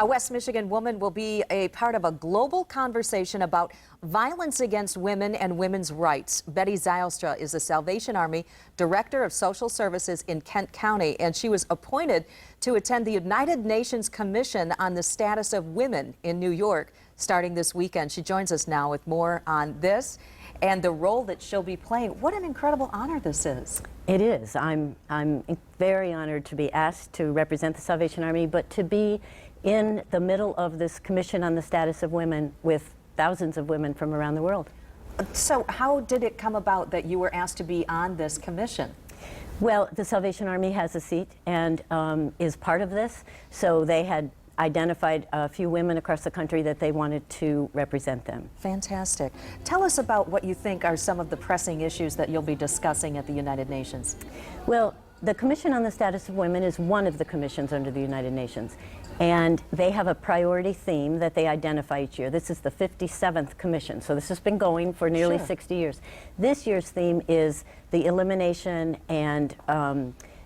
A West Michigan woman will be a part of a global conversation about violence against women and women's rights. Betty Zylstra is the Salvation Army Director of Social Services in Kent County, and she was appointed to attend the United Nations Commission on the Status of Women in New York starting this weekend. She joins us now with more on this and the role that she'll be playing. What an incredible honor this is. It is. I'm very honored to be asked to represent the Salvation Army, but to be in the middle of this Commission on the Status of Women with thousands of women from around the world. So how did it come about that you were asked to be on this commission? Well, the Salvation Army has a seat and is part of this, so they had identified a few women across the country that they wanted to represent them. Fantastic. Tell us about what you think are some of the pressing issues that you'll be discussing at the United Nations. Well, the Commission on the Status of Women is one of the commissions under the United Nations, and they have a priority theme that they identify each year. This is the 57th commission, so this has been going for nearly 60 years. This year's theme is the elimination and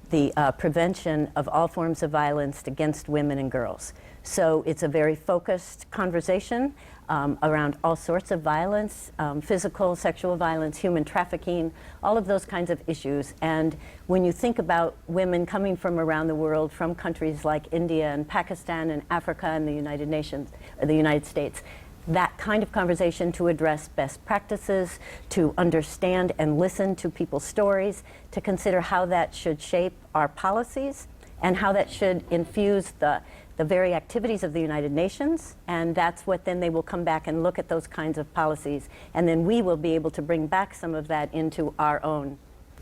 the prevention of all forms of violence against women and girls. So it's a very focused conversation around all sorts of violence, physical, sexual violence, human trafficking, all of those kinds of issues. And when you think about women coming from around the world, from countries like India and Pakistan and Africa and the United Nations, or the United States, that kind of conversation to address best practices, to understand and listen to people's stories, to consider how that should shape our policies and how that should infuse the very activities of the United Nations, and that's what then they will come back and look at those kinds of policies, and then we will be able to bring back some of that into our own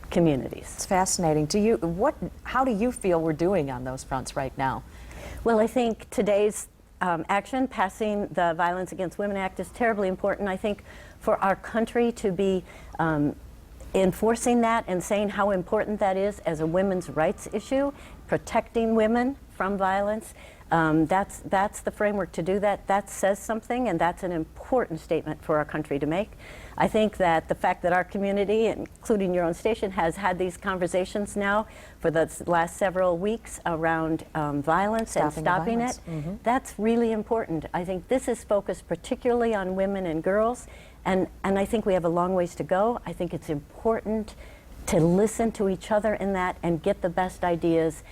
communities. It's fascinating. How do you feel we're doing on those fronts right now? Well, I think today's action, passing the Violence Against Women Act, is terribly important. I think for our country to be enforcing that and saying how important that is as a women's rights issue, protecting women from violence, that's the framework to do that. That says something, and that's an important statement for our country to make. I think that the fact that our community, including your own station, has had these conversations now for the last several weeks around violence and stopping it, that's really important. I think this is focused particularly on women and girls, and I think we have a long ways to go. I think it's important to listen to each other in that and get the best ideas,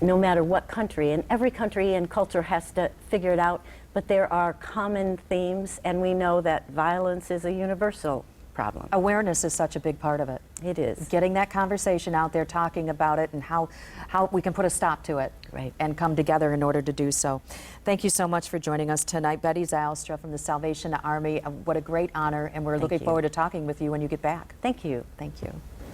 no matter what country. And every country and culture has to figure it out, but there are common themes, and we know that violence is a universal problem. Awareness is such a big part of it. It is. Getting that conversation out there, talking about it, and how we can put a stop to it, right, and come together in order to do so. Thank you so much for joining us tonight. Betty Zylstra from the Salvation Army. What a great honor, and we're looking forward to talking with you when you get back. Thank you. Thank you.